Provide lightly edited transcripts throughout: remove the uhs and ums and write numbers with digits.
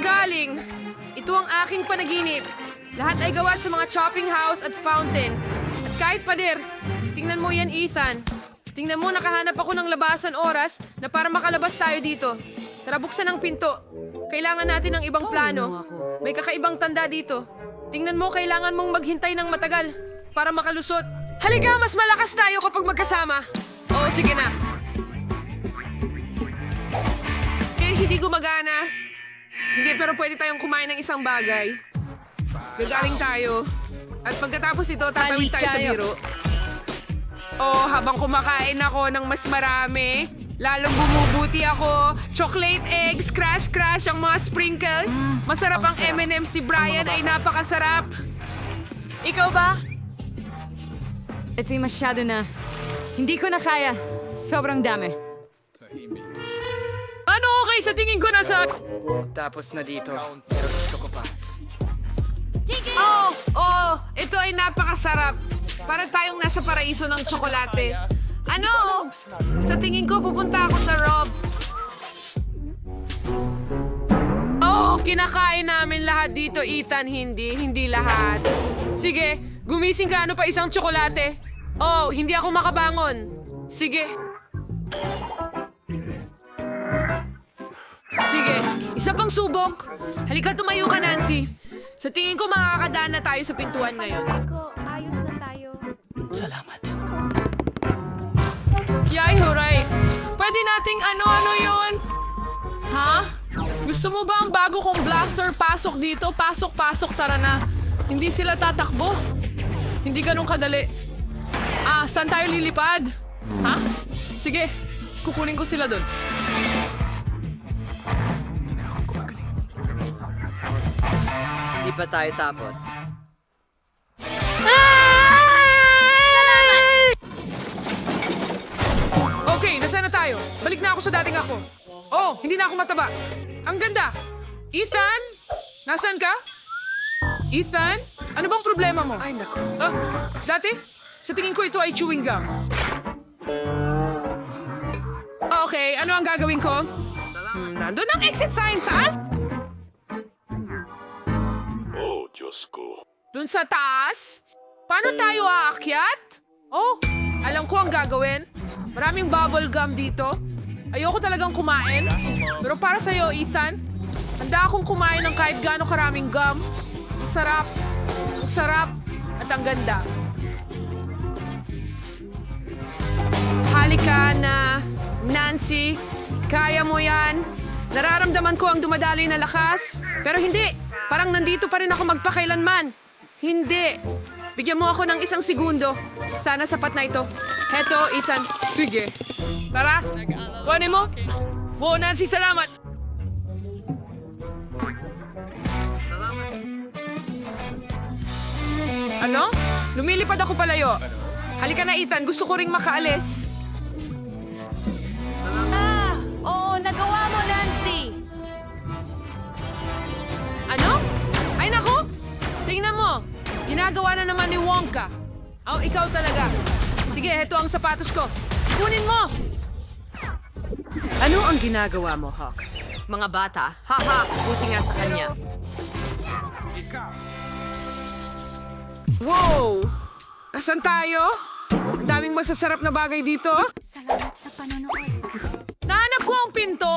galing? Ito ang aking panaginip. Lahat ay gawa sa mga chopping house at fountain. At kahit pader, tingnan mo yan, Ethan. Tingnan mo, nakahanap ako ng labasan oras na para makalabas tayo dito. Tara, buksan ang pinto. Kailangan natin ng ibang plano. May kakaibang tanda dito. Tingnan mo, kailangan mong maghintay ng matagal para makalusot. Halika, mas malakas tayo kapag magkasama. Oo, sige na. Hindi gumagana. Hindi, pero pwede tayong kumain ng isang bagay. Gagaling tayo. At pagkatapos ito, tatawid tayo sa biro. Oh, habang kumakain ako ng mas marami, lalong bumubuti ako. Chocolate eggs, crash ang mga sprinkles. Masarap ang M&M's ni Brian, ay napakasarap. Ikaw ba? Ito'y masyado na. Hindi ko na kaya. Sobrang dami. Ano okay sa tingin ko nasa... Tapos na dito. Pero gusto ko pa. Oh, ito ay napakasarap. Parang tayong nasa paraiso ng tsokolate. Ano? Sa tingin ko, pupunta ako sa Rob. Oh, kinakain namin lahat dito, Ethan. Hindi lahat. Sige, gumising ka. Ano pa isang tsokolate? Oh, hindi ako makabangon. Sige. Sige, isa pang subok. Halika, tumayo ka, Nancy. Sa tingin ko, makakadaan na tayo sa pintuan ngayon. Ayos na tayo. Salamat. Yay, huray! Pwede nating ano yun? Ha? Gusto mo ba ang bago kong blaster? Pasok dito, pasok, tara na. Hindi sila tatakbo. Hindi ganun kadali. Saan tayo lilipad? Ha? Sige, kukunin ko sila dun. Hindi pa tayo tapos. Okay, nasaan na tayo? Balik na ako sa dating ako. Oh, hindi na ako mataba. Ang ganda. Ethan? Nasaan ka? Ethan? Ano bang problema mo? Ay, naku. Dati? Sa tingin ko ito ay chewing gum. Okay, ano ang gagawin ko? Nandun ang exit sign, saan? Oh, Diyos ko. Dun sa taas? Paano tayo aakyat? Oh, alam ko ang gagawin. Maraming bubble gum dito. Ayoko talagang kumain. Pero para sa'yo, Ethan, handa akong kumain ng kahit gaano karaming gum. Ang sarap, at ang ganda. Halika na, Nancy. Kaya mo yan. Nararamdaman ko ang dumadaloy na lakas. Pero hindi, parang nandito pa rin ako magpakailanman. Hindi. Bigyan mo ako ng 1 segundo. Sana sapat na ito. Heto, Ethan. Sige. Tara. Kuhanin mo. Wow, Nancy, salamat. Ano? Lumilipad ako palayo. Halika na, Ethan. Gusto ko ring makaalis. Oo, nagawa mo, Nancy. Ano? Ay, naku! Tingnan mo. Ginagawa na naman ni Wonka. Oh, ikaw talaga. Sige, heto ang sapatos ko. Kunin mo! Ano ang ginagawa mo, Hawk? Mga bata, haha, buti nga sa kanya. Wow! Nasaan tayo? Ang daming masasarap na bagay dito. Salamat sa panonood. Nahanap ko ang pinto.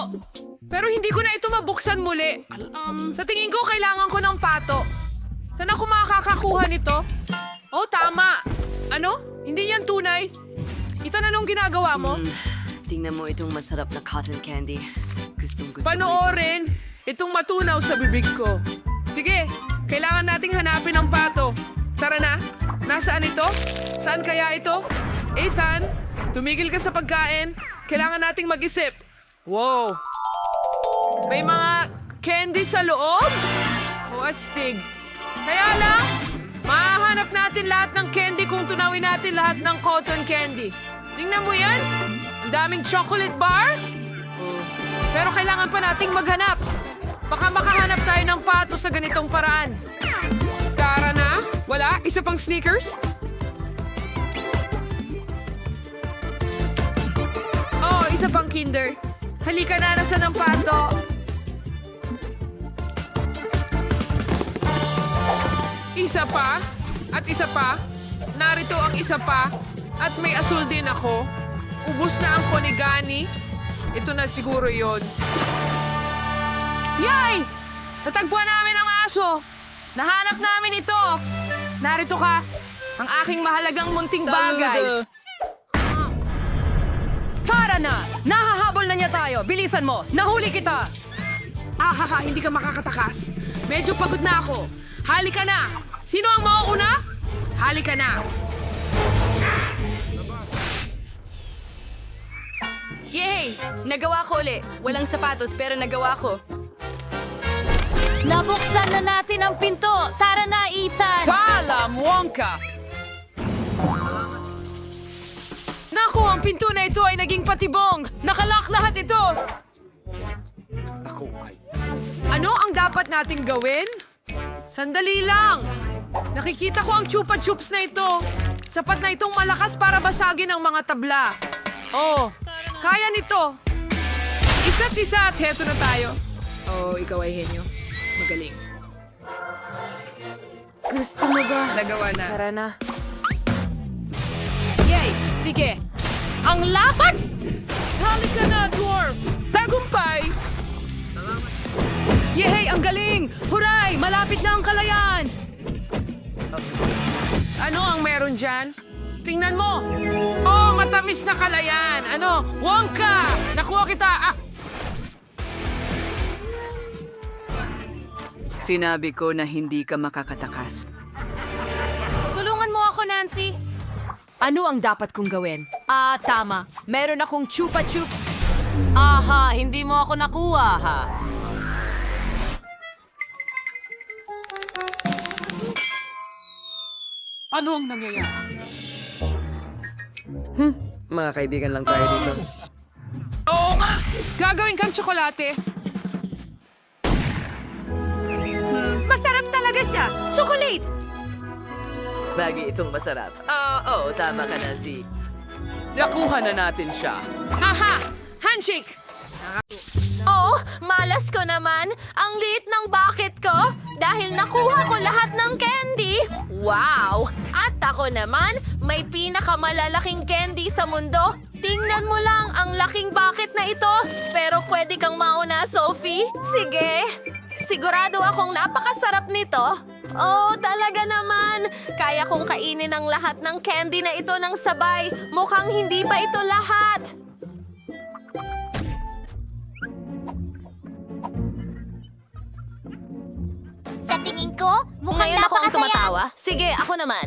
Pero hindi ko na ito mabuksan muli. Sa tingin ko, kailangan ko ng pato. Saan ako makakakuha nito? Oh, tama. Ano? Hindi yan tunay. Ito na nung ginagawa mo. Tingnan mo itong masarap na cotton candy. Gusto ko ito. Panoorin itong matunaw sa bibig ko. Sige, kailangan nating hanapin ang pato. Tara na. Nasaan ito? Saan kaya ito? Ethan, tumigil ka sa pagkain. Kailangan nating mag-isip. Wow. May mga candy sa loob? O astig. Kaya lang, mahahanap natin lahat ng candy kung tunawin natin lahat ng cotton candy. Tingnan mo yan. Ang daming chocolate bar. Pero kailangan pa nating maghanap. Baka makahanap tayo ng pato sa ganitong paraan. Tara na. Wala? Isa pang sneakers? Oh, isa pang kinder. Halika na, nasa ng pato. Isa pa, at isa pa. Narito ang isa pa, at may asul din ako. Ubus na ang konigani. Ito na siguro yon. Yay! Natagpuan namin ang aso. Nahanap namin ito. Narito ka, ang aking mahalagang munting bagay. Tara na! Nahahabol na niya tayo! Bilisan mo! Nahuli kita! Ahaha, hindi ka makakatakas. Medyo pagod na ako. Halika na! Sino ang mauuna? Halika na! Yay! Nagawa ko uli. Walang sapatos pero nagawa ko. Nabuksan na natin ang pinto. Tara na, Ethan. Paalam, Wonka! Naku, ang pinto na ito ay naging patibong! Nakalak lahat ito! Ano ang dapat nating gawin? Sandali lang! Nakikita ko ang chupa chups na ito. Sapat na itong malakas para basagin ang mga tabla. Oh, kaya nito. Isa't isa at heto na tayo. Oh, ikaw ay henyo. Magaling. Gusto mo ba? Nagawa na. Tara na. Yay! Sige! Ang lapad! Halika na, dwarf! Tagumpay! Yehey! Ang galing! Huray! Malapit na ang kalayaan! Ano ang meron dyan? Tingnan mo! Oh, matamis na kalayaan! Ano? Wonka! Nakuha kita! Ah! Sinabi ko na hindi ka makakatakas. Tulungan mo ako, Nancy. Ano ang dapat kong gawin? Tama. Meron akong chupa chups. Aha, hindi mo ako nakuha, ha? Ano ang nangyayari? Mga kaibigan lang tayo dito. Oo nga! Gagawin kang tsokolate. Masarap talaga siya! Chocolate! Bagay itong masarap. Oo, tama ka na, Z. Nakuha na natin siya. Aha! Handshake! Oh, malas ko naman. Ang liit ng bucket ko dahil nakuha ko lahat ng candy. Wow! At ako naman, may pinakamalalaking candy sa mundo. Tingnan mo lang ang laking bucket na ito. Pero pwede kang mauna, Sophie. Sige. Sigurado akong napakasarap nito. Oh, talaga naman. Kaya kong kainin ang lahat ng candy na ito ng sabay. Mukhang hindi pa ito lahat. Sa tingin ko, mukhang Ngayon ako ang napakasaya. tumatawa. Sige, ako naman.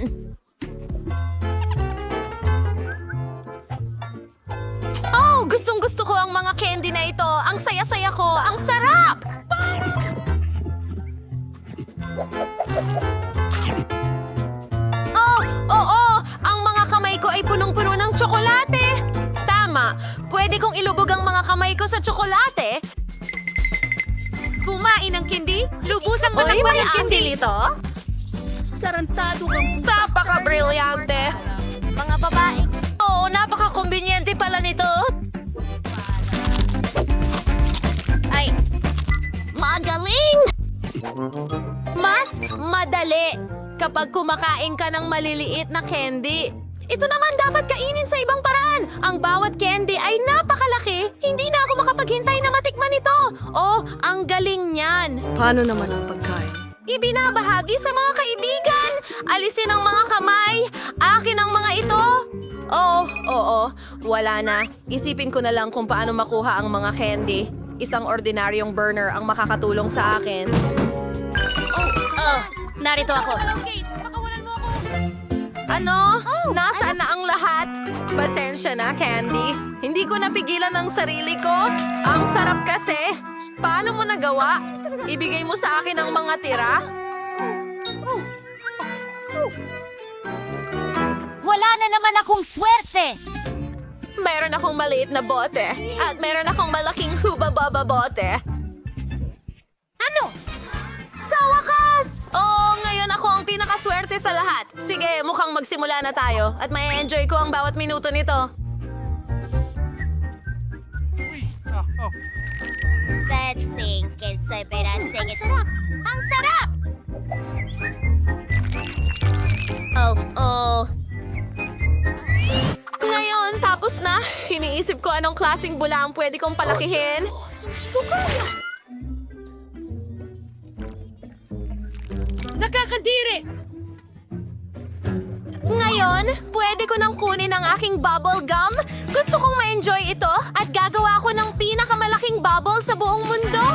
Oh, gustong-gusto ko ang mga candy na ito. Ang saya-saya ko. Ang sarap! Oh, oo! Ang mga kamay ko ay punong-puno ng tsokolate. Tama. Pwede kong ilubog ang mga kamay ko sa tsokolate. Kumain ng candy? Lubusang Uy, matakpan may ang candy. candy nito? Tarantado kang Napaka-brilyante. Mga babae. Oo, napaka-kumbinyente pala nito. Ay, magaling! Mas madali kapag kumakain ka ng maliliit na candy. Ito naman dapat kainin sa ibang paraan. Ang bawat candy ay napakalaki. Hindi na ako makapaghintay na matikman ito. Oh, ang galing niyan. Paano naman ang pagkain? Ibinabahagi sa mga kaibigan. Alisin ang mga kamay. Akin ang mga ito. Oh, oo. Wala na. Isipin ko na lang kung paano makuha ang mga candy. Isang ordinaryong burner ang makakatulong sa akin. Narito ako. Ano? Nasaan na ang lahat? Pasensya na, Candy. Hindi ko napigilan ang sarili ko. Ang sarap kasi. Paano mo nagawa? Ibigay mo sa akin ang mga tira? Wala na naman akong swerte. Meron akong maliit na bote. At meron akong malaking hubababa bote. Ano? Sa wakas! Oo, ngayon ako ang pinakaswerte sa lahat. Sige, mukhang magsimula na tayo. At may enjoy ko ang bawat minuto nito. Let's sing it, say it, sing it. Ang sarap! Ang sarap! iniisip ko anong klaseng bula ang pwede kong palakihin. Nakakadiri! Ngayon, pwede ko nang kunin ang aking bubble gum. Gusto kong ma-enjoy ito at gagawa ko ng pinakamalaking bubble sa buong mundo.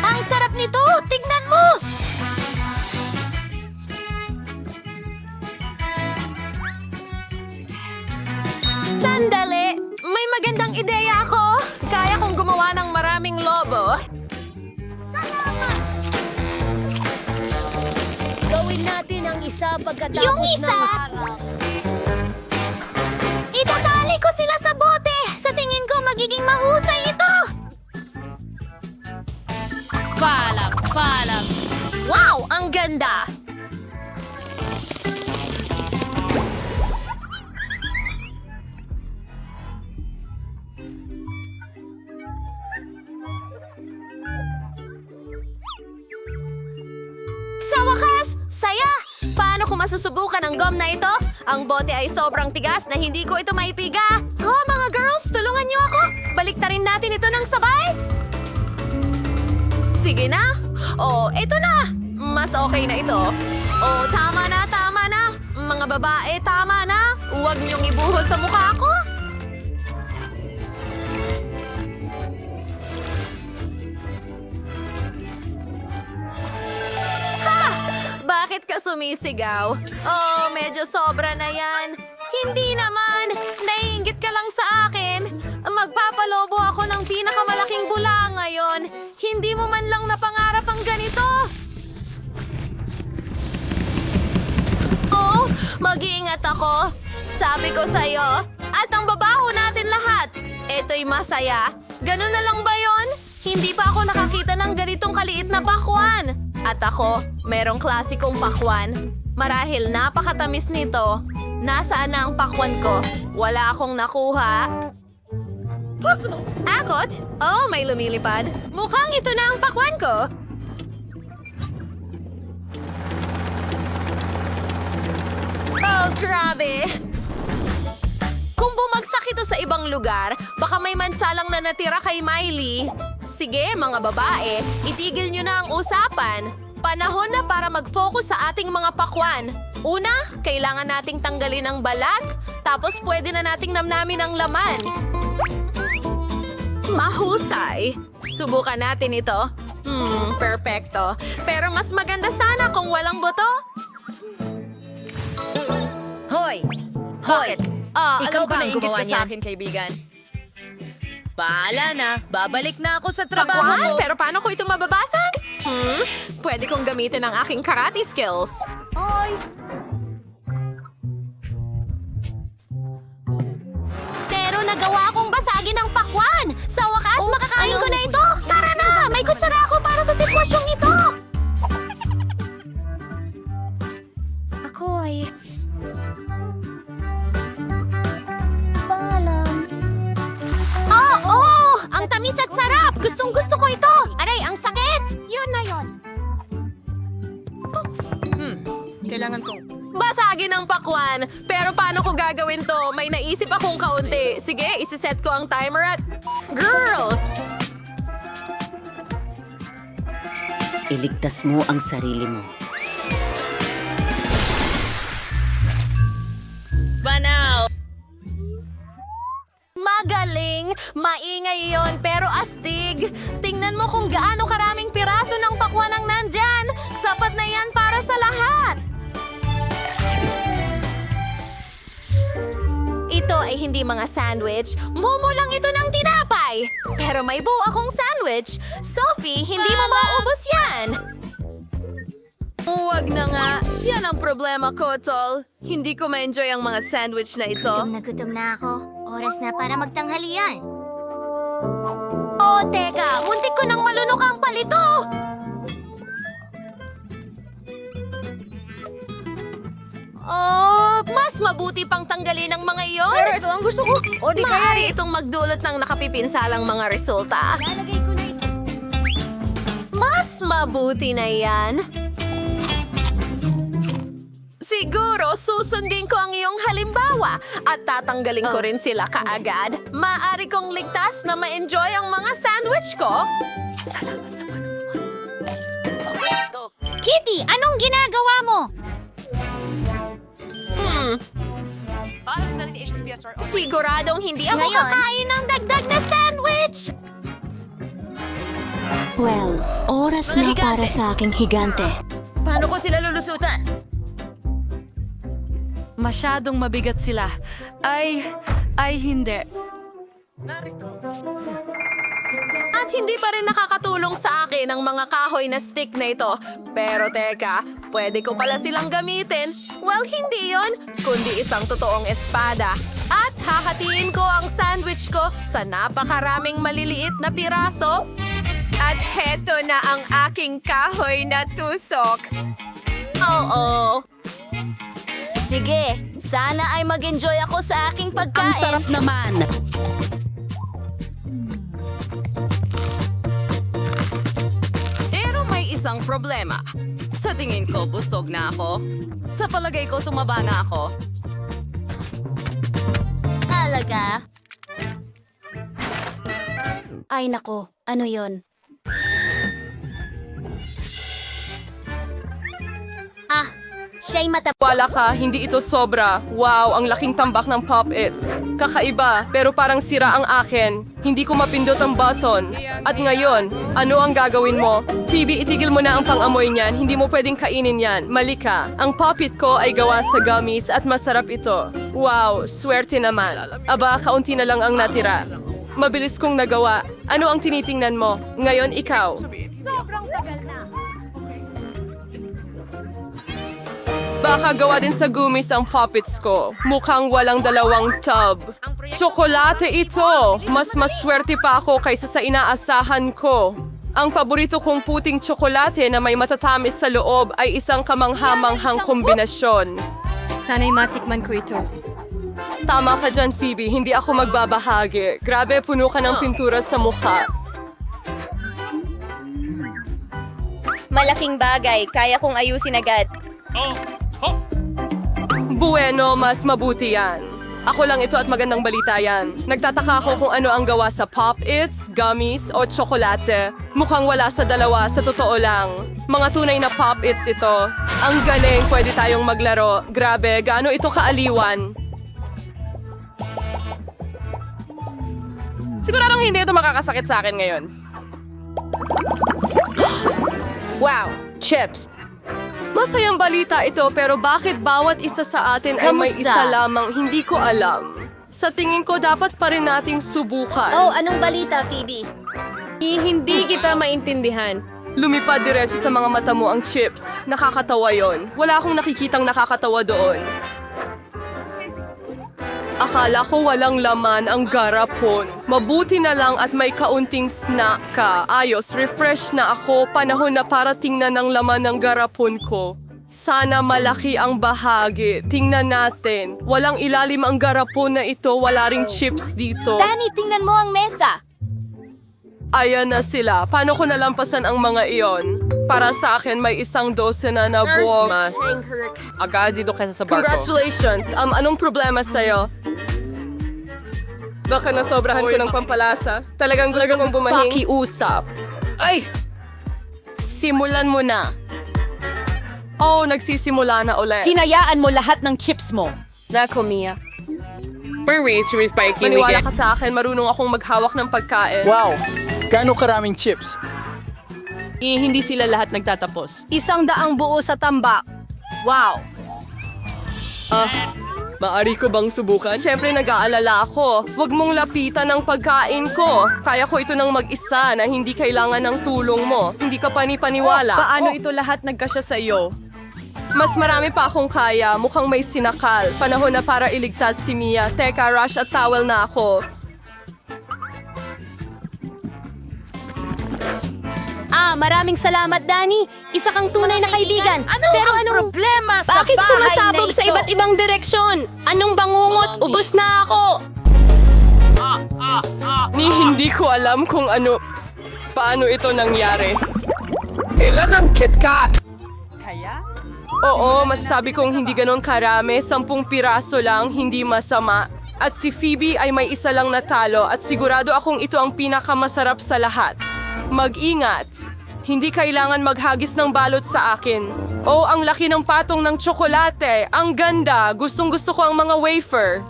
Ang sarap nito! Tignan mo! Sandali! May magandang ideya ako! Kaya kong gumawa ng maraming lobo. Gawin natin ang isa pagkatapos Yung isa? Itatali ko sila sa bote! Sa tingin ko, magiging mahusay ito! Palam! Wow! Ang ganda! Sa wakas! Saya! Paano ko masusubukan ang gum na ito? Ang bote ay sobrang tigas na hindi ko ito maipiga. Oh, mga girls, tulungan niyo ako! Baliktarin natin ito ng sabay! Sige na! Oh, ito na! Mas okay na ito. Oh, tama na, tama na! Mga babae, tama na! Huwag niyong ibuhos sa mukha ko! Ha! Bakit ka sumisigaw? Oh, medyo sobra na yan. Hindi naman! Naiinggit ka lang sa akin. Magpapalobo ako ng pinakamalaking bula ngayon. Hindi mo man lang napangarap ang ganito. Oh, mag-iingat ako. Sabi ko sa'yo. At ang babaho natin lahat. Ito'y masaya. Ganun na lang ba yon? Hindi pa ako nakakita ng ganitong kaliit na pakwan. At ako, merong klasikong pakwan. Marahil napakatamis nito. Nasaan na ang pakwan ko? Wala akong nakuha. Akot? Oh, may lumilipad. Mukhang ito na ang pakwan ko. Oh, grabe! Kung bumagsak ito sa ibang lugar, baka may mansalang na natira kay Miley. Sige, mga babae, itigil nyo na ang usapan. Panahon na para mag-focus sa ating mga pakwan. Una, kailangan nating tanggalin ang balat, tapos pwede na nating namnamin ang laman. Mahusay. Subukan natin ito. Perfecto. Pero mas maganda sana kung walang buto. Hoy! Bakit? Ikaw alam ko ba na ang inggit gumawa ka sa niyan? akin, kaibigan. Bahala na. Babalik na ako sa trabaho Pakwan? ko. Pero paano ko ito mababasag? Pwede kong gamitin ang aking karate skills. Oy! Pero nagawa kong basagin ang pakwan! Sa wakas, makakain ko na ito! Tara na! May kutsara ako para sa sitwasyong ito! Ako ay... Paalam. Oh! Ang tamis at sarap! Gustong-gusto ko ito! Aray, ang sakit! Yun na yun. Kailangan kong... Basagin ang pakwan! Pero paano ko gagawin to? May naisip akong kaunti. Sige, isiset ko ang timer at... Girl! Iligtas mo ang sarili mo. Magaling! Maingay yon pero astig! Tingnan mo kung gaano karaming piraso ng pakwan ang nandyan! Sapat na yan para sa lahat! Ito ay hindi mga sandwich. Momo lang ito ng tinapay! Pero may buo akong sandwich. Sophie, hindi mo maubos yan! Huwag na nga. Yan ang problema ko, Tol. Hindi ko ma-enjoy ang mga sandwich na ito. Gutom na ako. Oras na para magtanghalian. Oh, teka! Muntik ko nang malunok ang palito! Oh, mas mabuti pang tanggalin ang mga iyon. Pero ito ang gusto ko. O di kaya itong magdulot ng nakapipinsalang mga resulta. Lalagay ko na ito. Mas mabuti na yan. Siguro susundin ko ang iyong halimbawa at tatanggalin ko rin sila kaagad. Maaari kong ligtas na ma-enjoy ang mga sandwich ko. Kitty, anong ginagawa mo? Siguradong hindi ako Ngayon? kakain ng dagdag na sandwich. Well, oras na para sa aking higante. Paano ko sila lulusutan? Masyadong mabigat sila. Ay hindi. At hindi pa rin nakakatulong sa akin ang mga kahoy na stick na ito. Pero teka, pwede ko pala silang gamitin. Well, hindi yon, kundi isang totoong espada. At hahatiin ko ang sandwich ko sa napakaraming maliliit na piraso. At heto na ang aking kahoy na tusok. Oo. Sige, sana ay mag-enjoy ako sa aking pagkain. Ang sarap naman. Pero may isang problema. Sa tingin ko, busog na ako. Sa palagay ko, tumaba na ako. Talaga? Ay nako, ano yon? Ah, siya'y Wala ka, hindi ito sobra. Wow, ang laking tambak ng Pop-Its. Kakaiba, pero parang sira ang akin. Hindi ko mapindot ang button. At ngayon, ano ang gagawin mo? Phoebe, itigil mo na ang pang-amoy niyan. Hindi mo pwedeng kainin yan. Mali ka. Ang Pop-It ko ay gawa sa gummies at masarap ito. Wow, swerte naman. Aba, kaunti na lang ang natira. Mabilis kong nagawa. Ano ang tinitingnan mo? Ngayon, ikaw. Baka gawa din sa gummies ang puppets ko. Mukhang walang dalawang tub. Tsokolate ito! Mas maswerte pa ako kaysa sa inaasahan ko. Ang paborito kong puting tsokolate na may matatamis sa loob ay isang kamanghamanghang kombinasyon. Sana'y matikman ko ito. Tama ka dyan, Phoebe. Hindi ako magbabahagi. Grabe, puno ka ng pintura sa mukha. Malaking bagay. Kaya kong ayusin agad. Bueno, mas mabuti yan. Ako lang ito at magandang balita yan. Nagtataka ako kung ano ang gawa sa Pop-Its, gummies o tsokolate. Mukhang wala sa dalawa, sa totoo lang. Mga tunay na Pop-Its ito. Ang galing, pwede tayong maglaro. Grabe, gaano ito kaaliwan. Siguradong hindi ito makakasakit sa akin ngayon. Wow, chips. Masayang balita ito pero bakit bawat isa sa atin ay may Kamusta? isa lamang hindi ko alam. Sa tingin ko dapat pa rin nating subukan. Oh, anong balita, Phoebe? Hindi kita maintindihan. Lumipad diretso sa mga mata mo ang chips. Nakakatawa yon. Wala akong nakikitang nakakatawa doon. Akala ko walang laman ang garapon. Mabuti na lang at may kaunting snack ka. Ayos, refresh na ako. Panahon na para tingnan ang laman ng garapon ko. Sana malaki ang bahagi. Tingnan natin. Walang ilalim ang garapon na ito. Wala ring chips dito. Danny, tingnan mo ang mesa. Ayan na sila. Paano ko nalampasan ang mga iyon? Para sa akin, may 1 dosena na buwok. Agad dito kaysa sa barko. Congratulations! Anong problema sa'yo? Baka nasobrahan ko ng pampalasa. Talagang gusto kong bumahing. Pakiusap. Ay! Simulan mo na. Oh, nagsisimula na ulit. Tinayaan mo lahat ng chips mo. Nako, Mia. Maniwala ka sa akin, marunong akong maghawak ng pagkain. Wow! Gaano karaming chips? Hindi sila lahat nagtatapos. 100 buo sa tambak. Wow! Maari ko bang subukan? Siyempre nag-aalala ako. Huwag mong lapitan ang pagkain ko. Kaya ko ito ng mag-isa na hindi kailangan ng tulong mo. Hindi ka panipaniwala. Paano ito lahat nagkasya sa iyo? Mas marami pa akong kaya. Mukhang may sinakal. Panahon na para iligtas si Mia. Teka, rush at towel na ako. Maraming salamat, Danny. Isa kang tunay na kaibigan. Pero anong Problema sa Bakit bahay sumasabog na sa ito? iba't ibang direksyon? Anong bangungot? Ubus na ako. Hindi ko alam kung paano ito nangyari. Ilan ang KitKat? Oo, masasabi kong hindi ganon karami. 10 piraso lang, hindi masama. At si Phoebe ay may isa lang natalo at sigurado akong ito ang pinakamasarap sa lahat. Mag-ingat! Hindi kailangan maghagis ng balot sa akin. Oh, ang laki ng patong ng tsokolate. Ang ganda. Gustong-gusto ko ang mga wafer.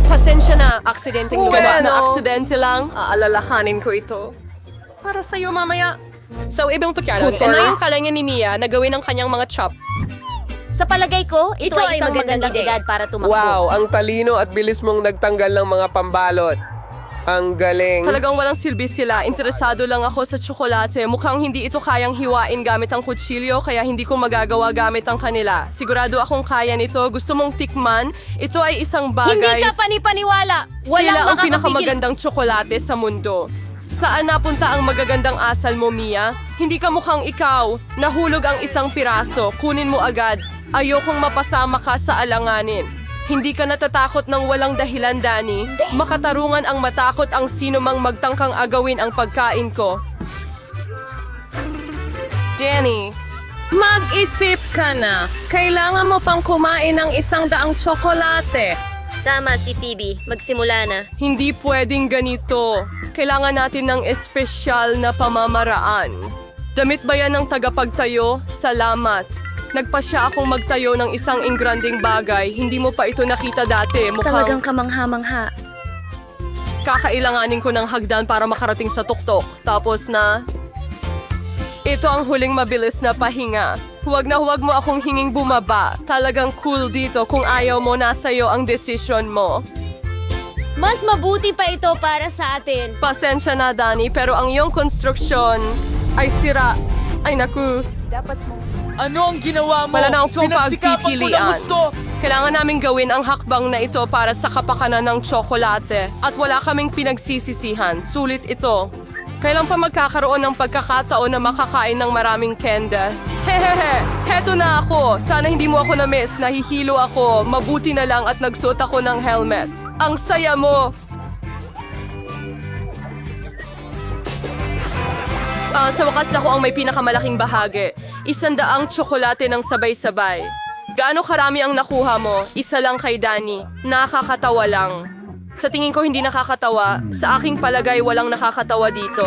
Pasensya na, aksidenteng lumabas. Na aksidente lang. Aalalahanin ko ito. Para sa'yo mamaya. So, ibang tukyalan. Putor. Na yung kalanya ni Mia na gawin ang kanyang mga chop. Sa palagay ko, ito ay isang magandang edad para tumakbo. Wow, ang talino at bilis mong nagtanggal ng mga pambalot. Ang galing. Talagang walang silbi sila. Interesado lang ako sa tsokolate. Mukhang hindi ito kayang hiwain gamit ang kutsilyo, kaya hindi ko magagawa gamit ang kanila. Sigurado akong kaya nito. Gusto mong tikman? Ito ay isang bagay. Hindi ka panipaniwala! Sila Walang ang makakapigil. pinakamagandang tsokolate sa mundo. Saan napunta ang magagandang asal mo, Mia? Hindi ka mukhang ikaw. Nahulog ang isang piraso. Kunin mo agad. Ayokong mapasama ka sa alanganin. Hindi ka natatakot ng walang dahilan, Danny. Makatarungan ang matakot ang sino mang magtangkang agawin ang pagkain ko. Danny. Mag-isip ka na. Kailangan mo pang kumain ng 100 tsokolate. Tama si Phoebe, magsimula na. Hindi pwedeng ganito. Kailangan natin ng espesyal na pamamaraan. Damit ba yan ng tagapagtayo? Salamat. Nagpasya akong magtayo ng isang ingranding bagay. Hindi mo pa ito nakita dati. Mukhang kamangha-mangha. kakailanganin ko ng hagdan para makarating sa tuktok. Tapos na... Ito ang huling mabilis na pahinga. Huwag na huwag mo akong hinging bumaba. Talagang cool dito. Kung ayaw mo, nasa iyo ang desisyon mo. Mas mabuti pa ito para sa atin. Pasensya na, Danny, pero ang iyong konstruksyon ay sira. Ay, naku. Ano ang ginawa mo? Wala na akong Pinagsikapan ko na pagpipilian. gusto. Kailangan naming gawin ang hakbang na ito para sa kapakanan ng tsokolate. At wala kaming pinagsisisihan. Sulit ito. Kailan pa magkakaroon ng pagkakataon na makakain ng maraming kenda? Hehehe, heto na ako. Sana hindi mo ako na-miss. Nahihilo ako. Mabuti na lang at nagsuot ako ng helmet. Ang saya mo! Sa wakas ako ang may pinakamalaking bahagi. 100 tsokolate ng sabay-sabay. Gaano karami ang nakuha mo? Isa lang kay Danny. Nakakatawa lang. Sa tingin ko hindi nakakatawa. Sa aking palagay walang nakakatawa dito.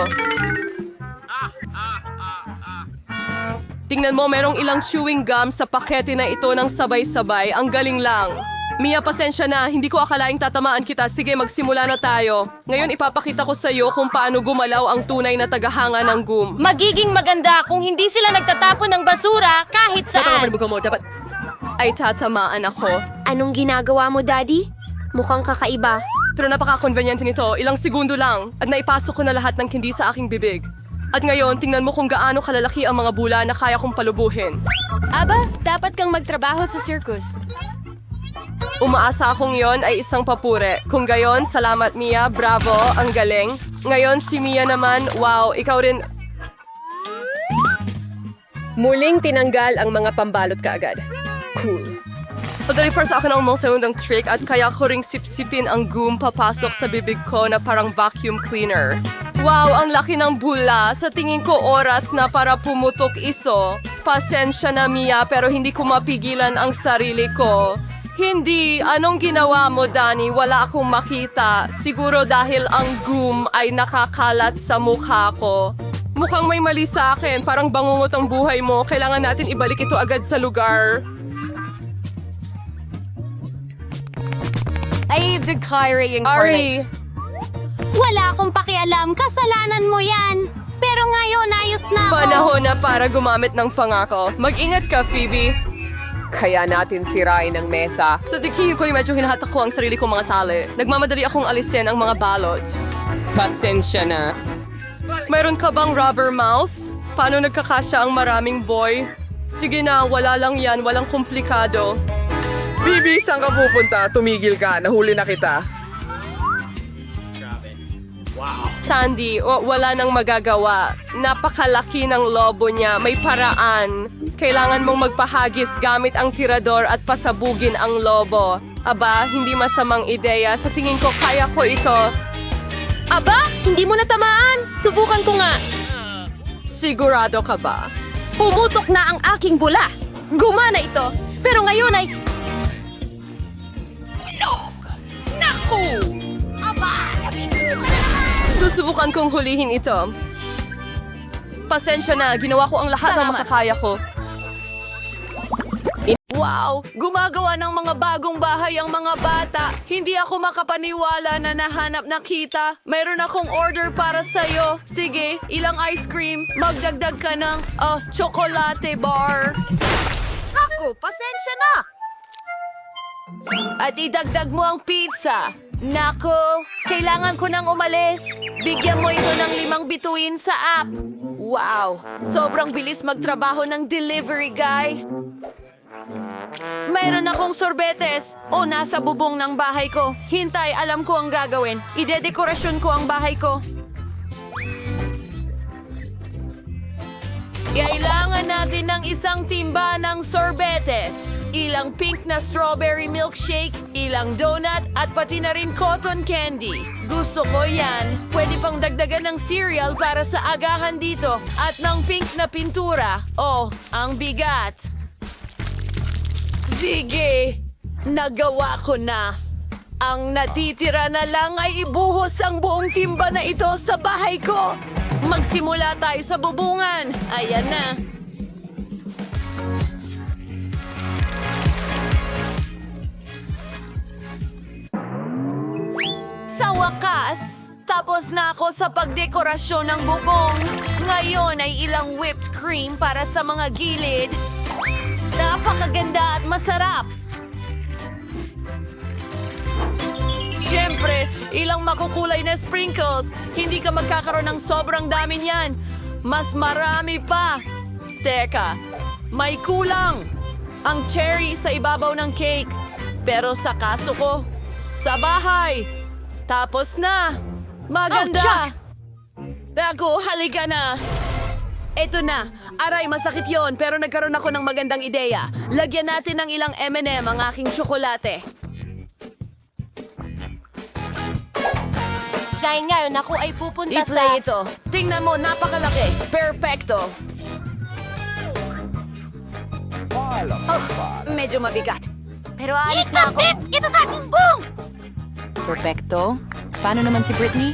Tingnan mo, merong ilang chewing gum sa pakete na ito ng sabay-sabay. Ang galing lang. Mia, pasensya na. Hindi ko akalaing tatamaan kita. Sige, magsimula na tayo. Ngayon ipapakita ko sa iyo kung paano gumalaw ang tunay na tagahanga ng gum. Magiging maganda kung hindi sila nagtatapon ng basura kahit saan. Ay tatamaan ako. Anong ginagawa mo, Daddy? Mukhang kakaiba. Pero napaka-convenient nito. Ilang segundo lang. At naipasok ko na lahat ng candy sa aking bibig. At ngayon, tingnan mo kung gaano kalalaki ang mga bula na kaya kong palubuhin. Aba, dapat kang magtrabaho sa circus. Umaasa akong yon ay isang papure. Kung gayon, salamat Mia, bravo, ang galing. Ngayon si Mia naman, wow, ikaw rin... Muling tinanggal ang mga pambalot kaagad. Cool. Padali para sa akin ang mga segundang trick at kaya ko ring sipsipin ang gum papasok sa bibig ko na parang vacuum cleaner. Wow, ang laki ng bula. Sa tingin ko oras na para pumutok iso. Pasensya na Mia pero hindi ko mapigilan ang sarili ko. Hindi. Anong ginawa mo, Danny? Wala akong makita. Siguro dahil ang gum ay nakakalat sa mukha ko. Mukhang may mali sa akin. Parang bangungot ang buhay mo. Kailangan natin ibalik ito agad sa lugar. Ay, the Kyrie Ari, Wala akong pakialam, kasalanan mo yan. Pero ngayon, ayos na ako. panahon na para gumamit ng pangako. Mag-ingat ka, Phoebe. Kaya natin sirain ang mesa. Sa tingin ko'y medyo hinahatak ko ang sarili kong mga tali. Nagmamadali akong alisin ang mga balot. Pasensya na. Mayroon ka bang rubber mouth? Paano nagkakasya ang maraming boy? Sige na, wala lang yan. Walang komplikado. Bibi, saan ka pupunta? Tumigil ka. Nahuli na kita. Sandy, wala nang magagawa. Napakalaki ng lobo niya. May paraan. Kailangan mong magpahagis gamit ang tirador at pasabugin ang lobo. Aba, hindi masamang ideya. Sa tingin ko, kaya ko ito. Aba, hindi mo natamaan. Subukan ko nga. Sigurado ka ba? Pumutok na ang aking bula. Gumana ito. Pero ngayon ay... Susubukan kong hulihin ito. Pasensya na, ginawa ko ang lahat ng makakaya ko. Wow! Gumagawa ng mga bagong bahay ang mga bata. Hindi ako makapaniwala na nahanap na kita. Mayroon akong order para sa'yo. Sige, ilang ice cream. Magdagdag ka ng chocolate bar. Ako, pasensya na! At idagdag mo ang pizza. Nako, kailangan ko nang umalis. Bigyan mo ito ng 5 bituin sa app. Wow! Sobrang bilis magtrabaho ng delivery guy. Mayroon akong sorbetes. O, nasa bubong ng bahay ko. Hintay, alam ko ang gagawin. Idedekorasyon ko ang bahay ko. Kailangan natin ng isang timba ng sorbetes. Ilang pink na strawberry milkshake, ilang donut, at pati na rin cotton candy. Gusto ko yan. Pwede pang dagdagan ng cereal para sa agahan dito. At ng pink na pintura. Oh, ang bigat. Sige, nagawa ko na. Ang natitira na lang ay ibuhos ang buong timba na ito sa bahay ko. Magsimula tayo sa bubungan. Ayan na. Sa wakas, tapos na ako sa pagdekorasyon ng bubong. Ngayon ay ilang whipped cream para sa mga gilid. Napakaganda at masarap. Siyempre, ilang makukulay na sprinkles. Hindi ka magkakaroon ng sobrang dami niyan. Mas marami pa. Teka, may kulang. Ang cherry sa ibabaw ng cake. Pero sa kaso ko, sa bahay. Tapos na. Maganda. Ako, halika na. Eto na. Aray, masakit yon pero nagkaroon ako ng magandang ideya. Lagyan natin ng ilang M&M ang aking tsokolate. Dahil ngayon ako ay pupunta I-play ito. Tingnan mo, napakalaki. Perfecto. Medyo mabigat. Pero alis na ako. Ito sa aking buong! Perfecto. Paano naman si Britney?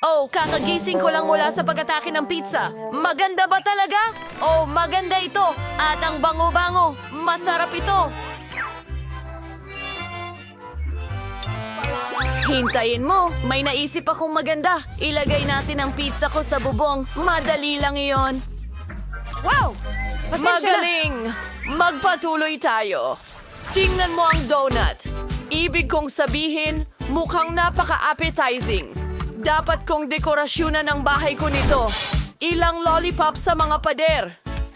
Oh, kakagising ko lang mula sa pag-atake ng pizza. Maganda ba talaga? Oh, maganda ito. At ang bango-bango. Masarap ito. Hintayin mo. May naisip akong maganda. Ilagay natin ang pizza ko sa bubong. Madali lang iyon. Wow! Magaling! Magpatuloy tayo. Tingnan mo ang donut. Ibig kong sabihin, mukhang napaka-appetizing. Dapat kong dekorasyonan ang bahay ko nito. Ilang lollipop sa mga pader.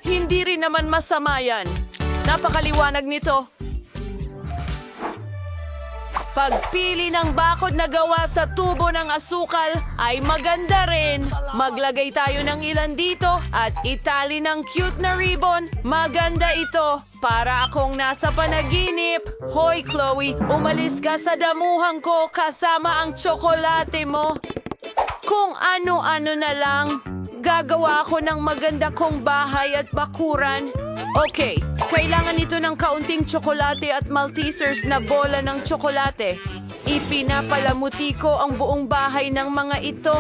Hindi rin naman masama yan. Napakaliwanag nito. Pagpili ng bakod na gawa sa tubo ng asukal ay maganda rin. Maglagay tayo ng ilan dito at itali ng cute na ribbon. Maganda ito. Para akong nasa panaginip. Hoy, Chloe, umalis ka sa damuhan ko kasama ang tsokolate mo. Kung ano-ano na lang, gagawa ako ng maganda kong bahay at bakuran. Okay, kailangan nito ng kaunting tsokolate at Maltesers na bola ng tsokolate. Ipinapalamuti ko ang buong bahay ng mga ito.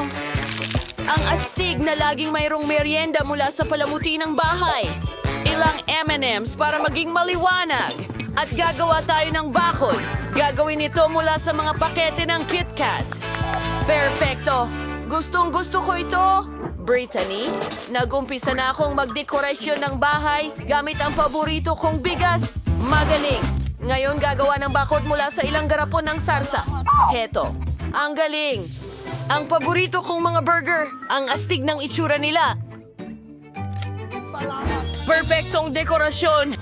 Ang astig na laging mayroong merienda mula sa palamuti ng bahay. Ilang M&Ms para maging maliwanag. At gagawa tayo ng bakod. Gagawin ito mula sa mga pakete ng KitKat. Perfecto! Gustong-gusto ko ito! Brittany, nag-umpisa na akong magdekorasyon ng bahay gamit ang paborito kong bigas. Magaling! Ngayon gagawa ng bakod mula sa ilang garapon ng sarsa. Heto, ang galing! Ang paborito kong mga burger, ang astig ng itsura nila. Perfectong dekorasyon!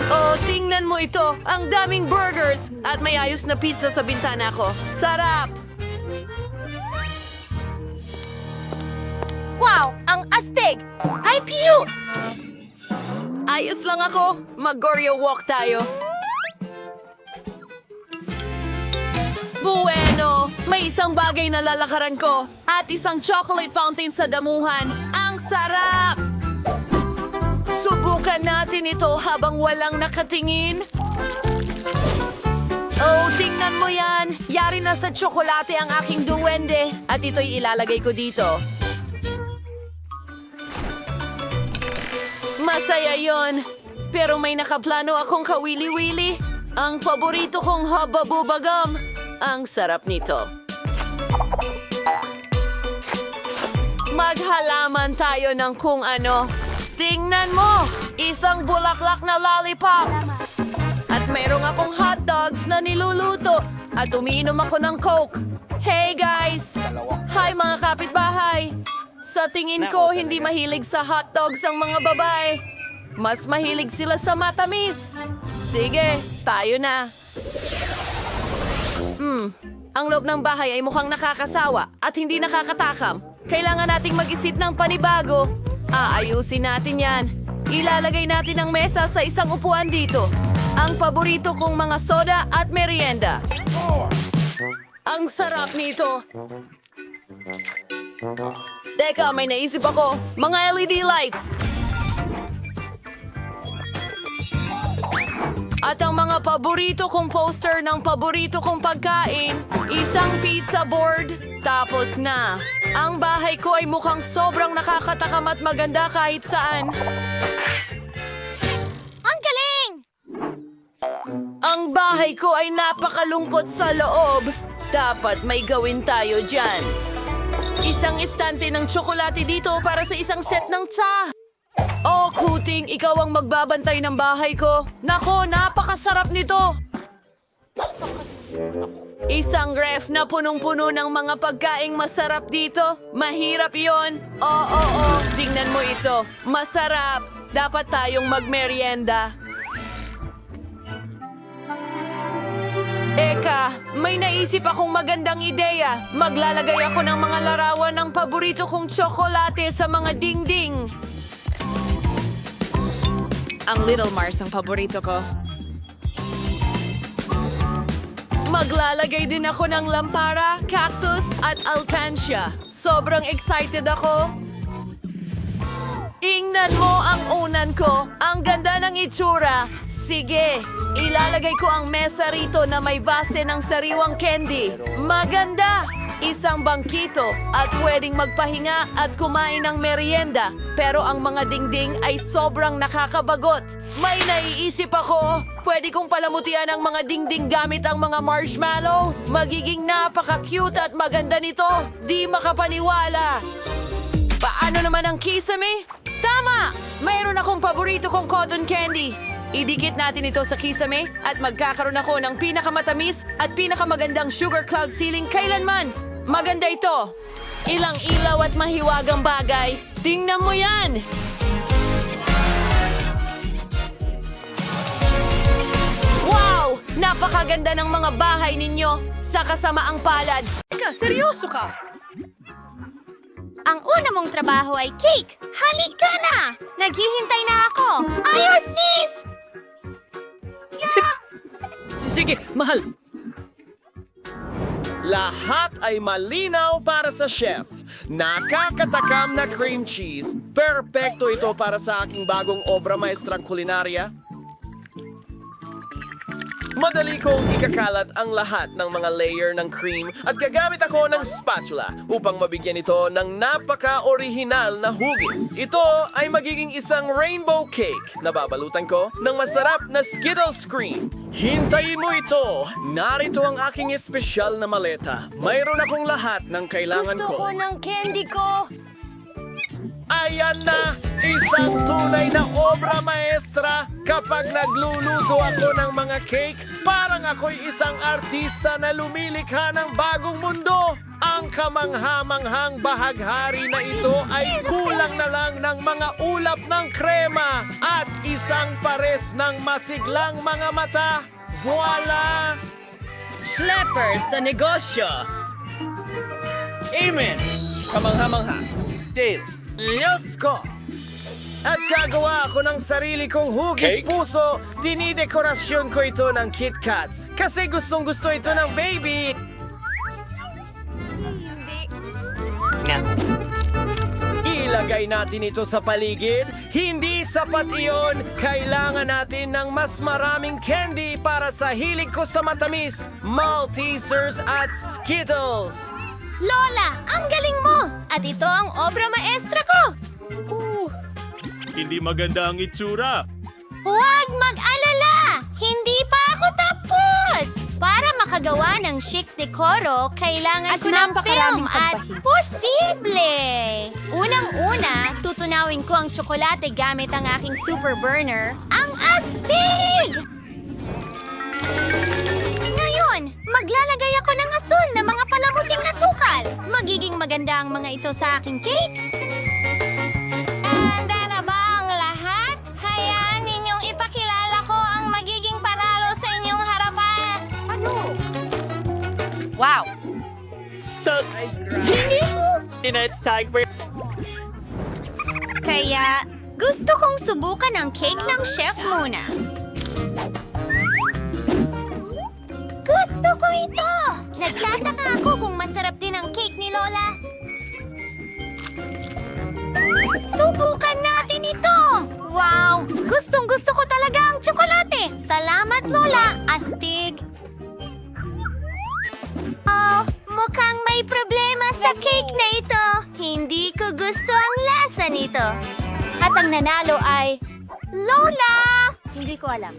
Oh, tingnan mo ito! Ang daming burgers! At may ayos na pizza sa bintana ko. Sarap! Wow! Ang astig! Ay, pew! Ayos lang ako. Mag-Goryo walk tayo. Bueno! May isang bagay na lalakaran ko. At isang chocolate fountain sa damuhan. Ang sarap! Subukan natin ito habang walang nakatingin. Oh, tingnan mo yan! Yari na sa tsokolate ang aking duwende. At ito'y ilalagay ko dito. Masaya yon. Pero may nakaplano akong kawili-wili. Ang paborito kong hababubagam. Ang sarap nito. Maghalaman tayo ng kung ano. Tingnan mo! Isang bulaklak na lollipop. At mayroong akong hot dogs na niluluto. At umiinom ako ng Coke. Hey guys! Hi mga kapitbahay! Sa tingin ko, hindi mahilig sa hot dogs ang mga babae. Mas mahilig sila sa matamis. Sige, tayo na. Ang loob ng bahay ay mukhang nakakasawa at hindi nakakatakam. Kailangan nating mag-isip ng panibago. Aayusin natin yan. Ilalagay natin ang mesa sa isang upuan dito. Ang paborito kong mga soda at merienda. Ang sarap nito. Teka, may naisip ako. Mga LED lights. At ang mga paborito kong poster ng paborito kong pagkain, isang pizza board, tapos na. Ang bahay ko ay mukhang sobrang nakakatakam at maganda kahit saan. Ang galing! Ang bahay ko ay napakalungkot sa loob. Dapat may gawin tayo dyan. Isang estante ng tsokolate dito para sa isang set ng tsa. Oh, Kuting, ikaw ang magbabantay ng bahay ko. Nako, napakasarap nito. Isang ref na punong-puno ng mga pagkaing masarap dito. Mahirap yon. Oo, tingnan mo ito. Masarap. Dapat tayong magmerienda. Eka, may naisip akong magandang ideya. Maglalagay ako ng mga larawan ng paborito kong tsokolate sa mga dingding. Ang Little Mars ang paborito ko. Maglalagay din ako ng lampara, cactus at alcancia. Sobrang excited ako. Ingnan mo ang unan ko. Ang ganda ng itsura. Sige, ilalagay ko ang mesa rito na may base ng sariwang candy. Maganda! Isang bangkito at pwedeng magpahinga at kumain ng merienda. Pero ang mga dingding ay sobrang nakakabagot. May naiisip ako. Pwede kong palamutian ang mga dingding gamit ang mga marshmallow. Magiging napaka-cute at maganda nito. Di makapaniwala. Paano naman ang kisame? Tama! Mayroon akong paborito kong cotton candy. Idikit natin ito sa kisame at magkakaroon ako ng pinakamatamis at pinakamagandang sugar cloud ceiling kailanman. Maganda ito. Ilang ilaw at mahiwagang bagay. Tingnan mo yan! Wow! Napakaganda ng mga bahay ninyo sa kasamaang palad. Teka, seryoso ka? Ang una mong trabaho ay cake. Halika na! Naghihintay na ako. Ayos, sis! Sige, mahal. Lahat ay malinaw para sa chef. Nakakatakam na cream cheese. Perpekto ito para sa aking bagong obra maestrang kulinarya. Madali kong ikakalat ang lahat ng mga layer ng cream at gagamit ako ng spatula upang mabigyan ito ng napaka-orihinal na hugis. Ito ay magiging isang rainbow cake na babalutan ko ng masarap na Skittles cream. Hintayin mo ito! Narito ang aking espesyal na maleta. Mayroon akong lahat ng kailangan ko. ng candy ko. Ayan na! Isang tunay na obra maestra! Kapag nagluluto ako ng mga cake, parang ako'y isang artista na lumilikha ng bagong mundo! Ang kamangha-manghang bahaghari na ito ay kulang na lang ng mga ulap ng krema at isang pares ng masiglang mga mata. Voila! Schleppers sa negosyo. Amen! Kamangha-mangha. Dale. Diyos ko! At gagawa ako ng sarili kong hugis puso. Dinidekorasyon ko ito ng Kit Kats. Kasi gustong-gusto ito ng baby. Ilagay natin ito sa paligid. Hindi sapat iyon. Kailangan natin ng mas maraming candy para sa hilig ko sa matamis, Maltesers at Skittles. Lola, ang galing mo! At ito ang obra maestra ko! Hindi maganda ang itsura. Huwag mag-alala! Hindi pa ako tapos! Para makagawa ng chic decoro, kailangan ko ng film at posible! Unang-una, tutunawin ko ang tsokolate gamit ang aking super burner, ang astig! Ngayon, maglalagay ako ng asul na mga palamuting asukal. Magiging maganda ang mga ito sa aking cake. Handa na ba ang lahat? Hayaan ninyong ipakilala ko ang magiging panalo sa inyong harapan. Ano? Wow! So, Kaya, gusto kong subukan ang cake ng chef muna. Gusto ko ito! Nagtataka ako kung masarap din ang cake ni Lola. Subukan natin ito! Wow! Gustong-gusto ko talaga ang tsokolate! Salamat, Lola! Astig! Oh, mukhang may problema sa cake na ito. Hindi ko gusto ang lasa nito. At ang nanalo ay... Lola! Hindi ko alam.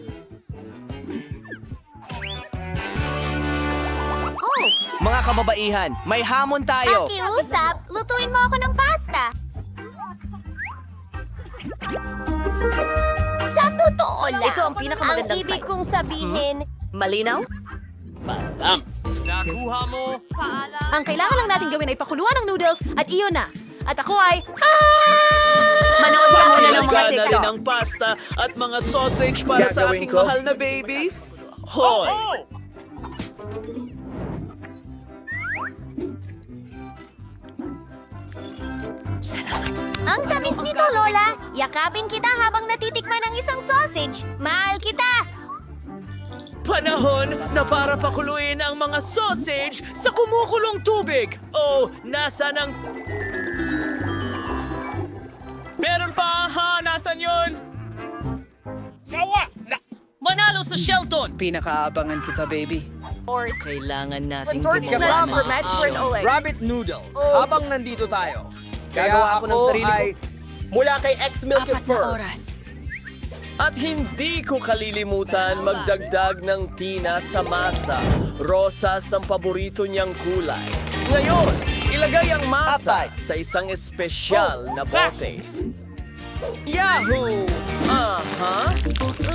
Mga kababaihan, may hamon tayo. Pakiusap, lutuin mo ako ng pasta. Sa totoo lang, Ito ang pinakamagandang ang ibig kong sabihin, Malinaw? nakuha mo. Ang kailangan lang natin gawin ay pakuluan ng noodles at iyon na. At ako ay... manood ka muna ng mga Ilagay na rin TikTok. ang pasta at mga sausage para sa Gagawin aking ko. mahal na baby. Hoy! Ang tamis nito, Lola. Yakapin kita habang natitikman ang isang sausage. Mahal kita. Panahon na para pakuluin ang mga sausage sa kumukulong tubig. Oh, nasa ng... Meron pa, ha? Nasaan yun? Manalo sa Shelton! Pinakaabangan kita, baby. Kailangan natin Kasama Rabbit noodles. Habang nandito tayo, Gagawa ako ng sarili ko. mula kay X-Milk Fur. At hindi ko kalilimutan magdagdag ng tina sa masa. Rosas ang paborito niyang kulay. Ngayon, ilagay ang masa sa isang espesyal na bote. Yahoo! Aha!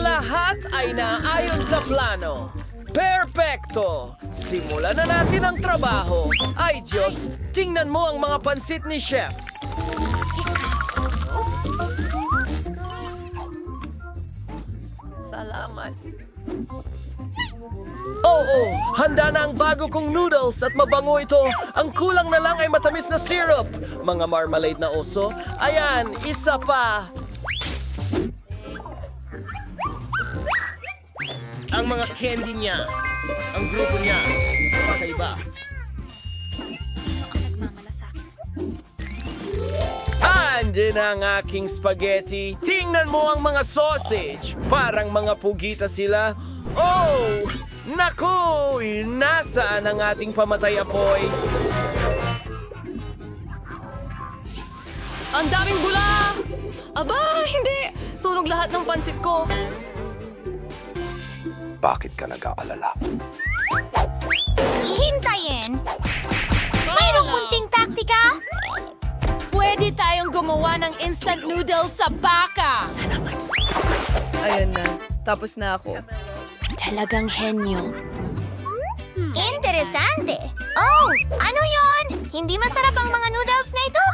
Lahat ay naayon sa plano. Perpekto! Simulan na natin ang trabaho. Ay Diyos, tingnan mo ang mga pansit ni Chef. Salamat. Oo, handa na ang bago kong noodles at mabango ito. Ang kulang na lang ay matamis na syrup. Mga marmalade na oso. Ayan, isa pa. Ang mga candy niya. Ang grupo niya. Kakaiba. Andyan ang aking spaghetti. Tingnan mo ang mga sausage. Parang mga pugita sila. Oh! Naku! Nasaan ang ating pamatay apoy? Ang daming bula! Aba, hindi! Sunog lahat ng pansit ko. Bakit ka nag-aalala? Hintayin! Mayroong munting taktika? Pwede tayong gumawa ng instant noodles sa baka! Ayun na, tapos na ako. Talagang henyo. Interesante! Oh, ano yon? Hindi masarap ang mga noodles na ito?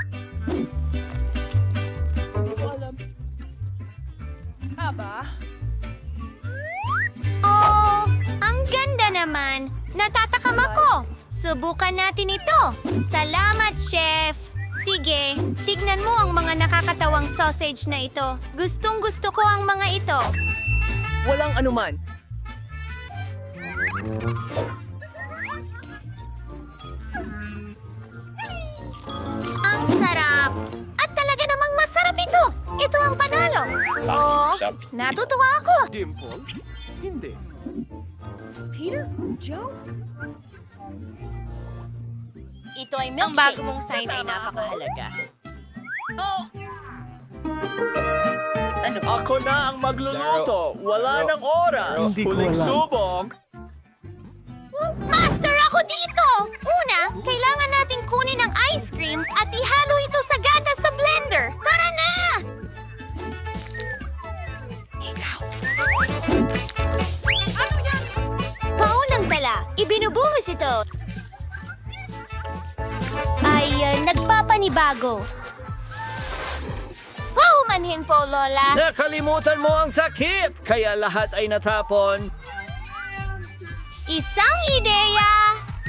Oh, ang ganda naman. Natatakam ako. Subukan natin ito. Salamat, Chef. Sige, tignan mo ang mga nakakatawang sausage na ito. Gustong-gusto ko ang mga ito. Walang anuman. Natutuwa ako. Dimple? Hindi. Ito ay milkshake. Ang bago mong sign ay napakahalaga. Ako na ang magluluto. Wala nang oras. Huling subok. Master, ako dito! Una, kailangan nating kunin ang ice cream at ihalo ito sa gatas sa blender. Tara na! Paunang tala, ibinubuhos ito. Nagpapanibago. Paumanhin po, Lola. Nakalimutan mo ang takip, kaya lahat ay natapon. Isang ideya!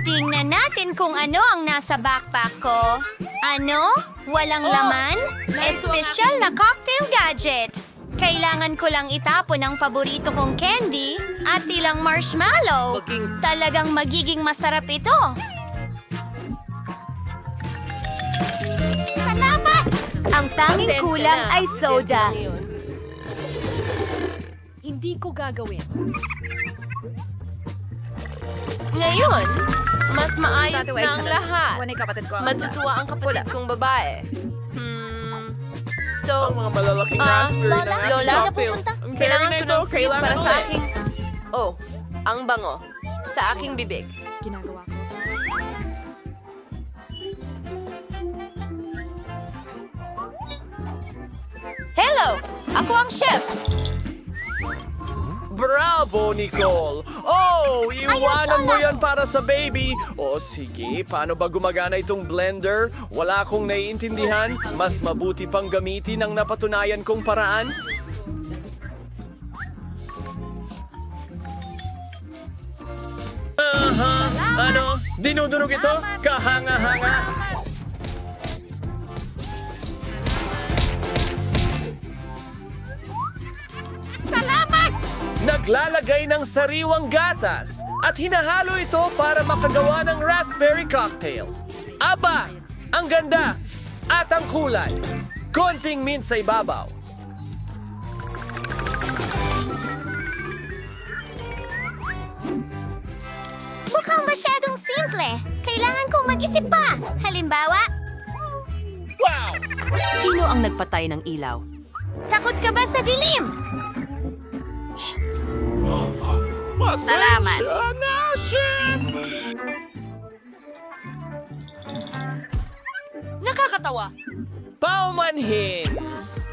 Tingnan natin kung ano ang nasa backpack ko. Ano? Walang laman? Espesyal na cocktail gadget. Kailangan ko lang itapon ang paborito kong candy at ilang marshmallow. Talagang magiging masarap ito. Salamat! Ang tanging kulang ay soda. Hindi ko gagawin. Ngayon, mas maayos na ang lahat. Matutuwa ang kapatid kong babae. So, Ang mga malalaking raspberry Lola, na Lola, cocktail. kailangan ko ng freeze Kailangan para ko sa eh. aking... Oh, ang bango. Sa aking bibig. Ginagawa ko. Hello! Ako ang chef. Bravo, Nicole! Oh, iwanan mo yan para sa baby! O sige, paano ba gumagana itong blender? Wala akong naiintindihan. Mas mabuti pang gamitin ang napatunayan kong paraan. Ano? Dinudurog ito? Kahanga-hanga? Salamat! Naglalagay ng sariwang gatas at hinahalo ito para makagawa ng raspberry cocktail. Aba! Ang ganda! At ang kulay. Konting mint sa ibabaw. Mukhang masyadong simple. Kailangan kong mag-isip pa. Halimbawa, Sino ang nagpatay ng ilaw? takot ka ba sa dilim? Salamat! Nakakatawa. Paumanhin!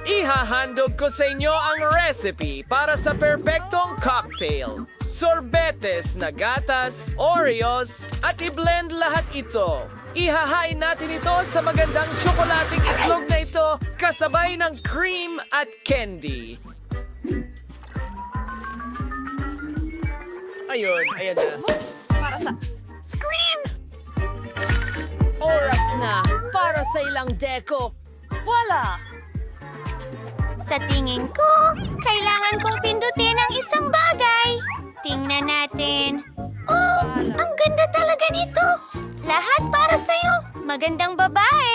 Ihahandog ko sa inyo ang recipe para sa perpektong cocktail. Sorbetes na gatas, Oreos, at i-blend lahat ito. Ihahain natin ito sa magandang tsokolating itlog na ito kasabay ng cream at candy. Ayun, ayan na. Scream! Oras na para sa ilang deko. Voila! Sa tingin ko, kailangan kong pindutin ang isang bagay. Tingnan natin. Oh, ang ganda talaga nito. Lahat para sa'yo. Magandang babae.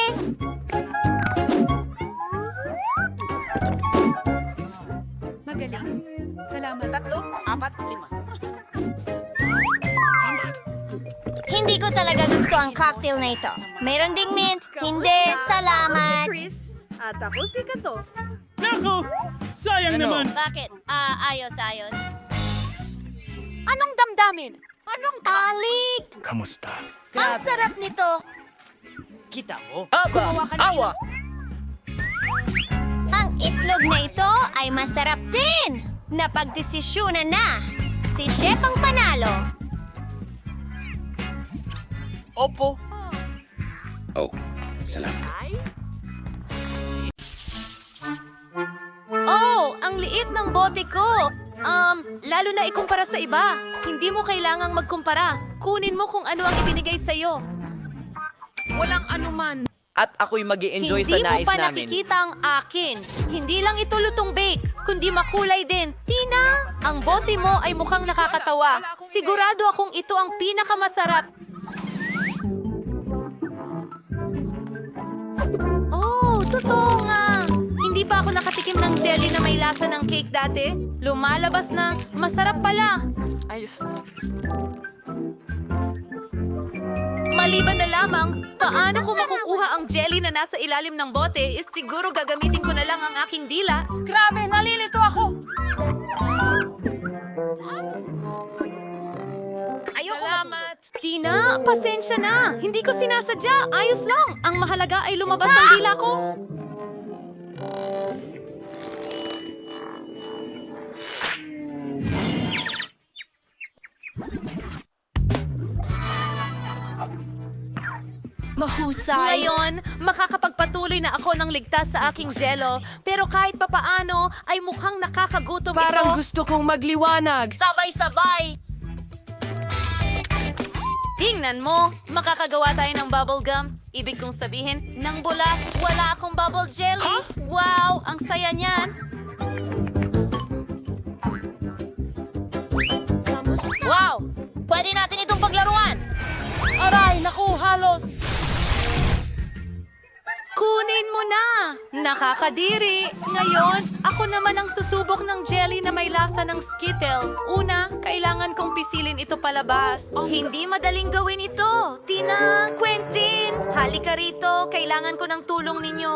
Magaling. Salamat. 3, 4, 5. Hindi ko talaga gusto ang cocktail na ito. Meron ding mint. Hindi, salamat. At ako si Kato. Naku! Sayang naman! Bakit? Ayos. Anong damdamin? Alik! Kamusta? Ang sarap nito. Aba! Awa! Ang itlog na ito ay masarap din. Napagdesisyonan na. Si Chef ang panalo. Opo. Oh, salamat. Oh, ang liit ng bote ko. Lalo na ikumpara sa iba. Hindi mo kailangang magkumpara. Kunin mo kung ano ang ibinigay sa'yo. Walang anuman. At ako'y mag-i-enjoy sa Hindi mo nais pa namin. nakikita ang akin. Hindi lang ito lutong bake, kundi makulay din. Tina, ang bote mo ay mukhang nakakatawa. Sigurado akong ito ang pinakamasarap. Oh, totoo nga. Hindi pa ako ako nakatikim ng jelly na may lasa ng cake dati. Lumalabas na, masarap pala. Ayos. Maliban na lamang, paano ko makukuha ang jelly na nasa ilalim ng bote? Siguro gagamitin ko na lang ang aking dila. Grabe, nalilito ako! Salamat! Tina, pasensya na. Hindi ko sinasadya. Ayos lang. Ang mahalaga ay lumabas ang dila ko. Mahusay. Ngayon, makakapagpatuloy na ako ng ligtas sa aking jello. Pero kahit papaano, ay mukhang nakakagutom ito. gusto kong magliwanag. Sabay-sabay! Tingnan mo, makakagawa tayo ng bubble gum. Ibig kong sabihin, nang bula, wala akong bubble jelly. Wow, ang saya niyan. Wow! Pwede natin itong paglaruan! Aray, naku, halos. Kunin mo na! Nakakadiri! Ngayon, ako naman ang susubok ng jelly na may lasa ng Skittle. Una, kailangan kong pisilin ito palabas. Hindi madaling gawin ito! Tina! Quentin! Halika rito! Kailangan ko ng tulong ninyo.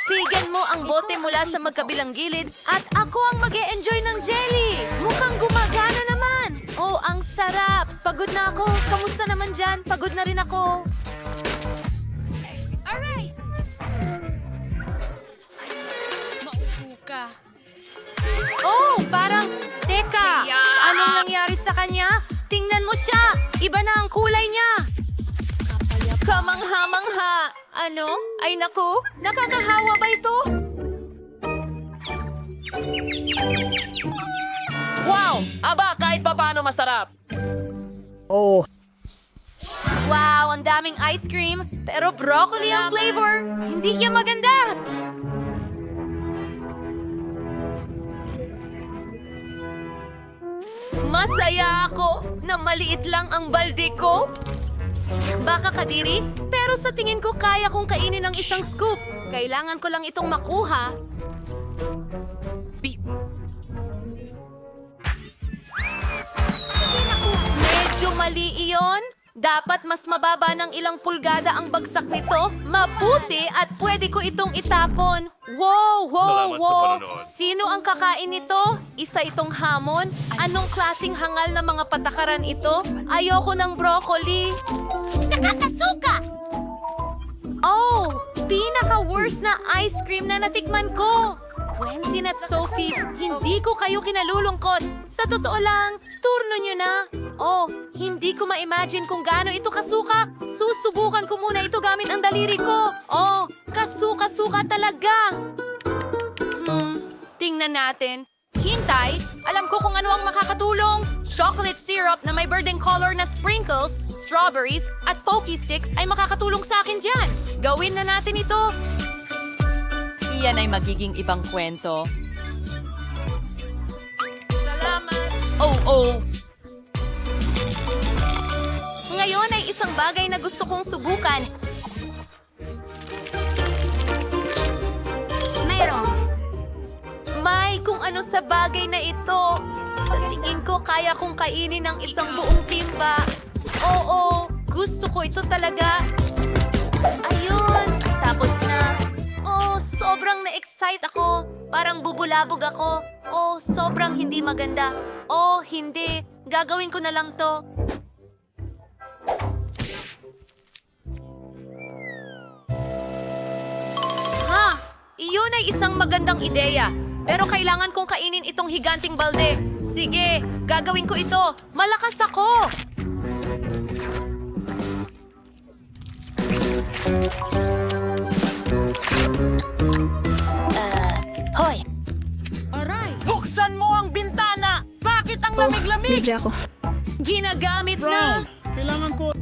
Pigan mo ang bote mula sa magkabilang gilid at ako ang mag-e-enjoy ng jelly! Mukhang gumagana naman! Oh, ang sarap! Pagod na ako! Kamusta naman dyan? Pagod na rin ako. Oh, parang... Teka! Anong nangyari sa kanya? Tingnan mo siya! Iba na ang kulay niya! Kamangha-mangha! Ano? Ay naku! Nakakahawa ba ito? Wow! Aba, kahit papaano masarap! Wow, ang daming ice cream! Pero broccoli ang flavor! Hindi niya maganda! Masaya ako na maliit lang ang balde ko. Baka kadiri, pero sa tingin ko kaya kong kainin ng isang scoop. Kailangan ko lang itong makuha. Medyo mali iyon. Dapat mas mababa ng ilang pulgada ang bagsak nito. Mabuti at pwede ko itong itapon. Wow, wow, wow. Sino ang kakain nito? Isa itong hamon? Anong klasing hangal na mga patakaran ito? Ayoko ng broccoli. Nakakasuka! Oh, pinaka-worst na ice cream na natikman ko. Quentin at Sophie, hindi ko kayo kinalulungkot. Sa totoo lang, turno nyo na. Oh, hindi ko ma-imagine kung gaano ito kasuka. Susubukan ko muna ito gamit ang daliri ko. Oh, kasuka-suka talaga. Tingnan natin. Hintay, alam ko kung ano ang makakatulong. Chocolate syrup na may burden color na sprinkles, strawberries, at pokey sticks ay makakatulong sa akin dyan. Gawin na natin ito. Iyan ay magiging ibang kwento. Salamat. Oh! Ngayon ay isang bagay na gusto kong subukan. Mayroon. May kung ano sa bagay na ito. Sa tingin ko, kaya kong kainin ng isang buong timba. Oo, gusto ko ito talaga. Ayun, tapos na. Oh, sobrang na-excite ako. Parang bubulabog ako. Oh, sobrang hindi maganda. Oh, hindi. Gagawin ko na lang to. Ha! Iyon ay isang magandang ideya. Pero kailangan kong kainin itong higanting balde. Sige, gagawin ko ito. Malakas ako! Hoy! Aray! Buksan mo ang bintana! Bakit ang lamig-lamig? Libre ako. Ginagamit na! Kailangan ko...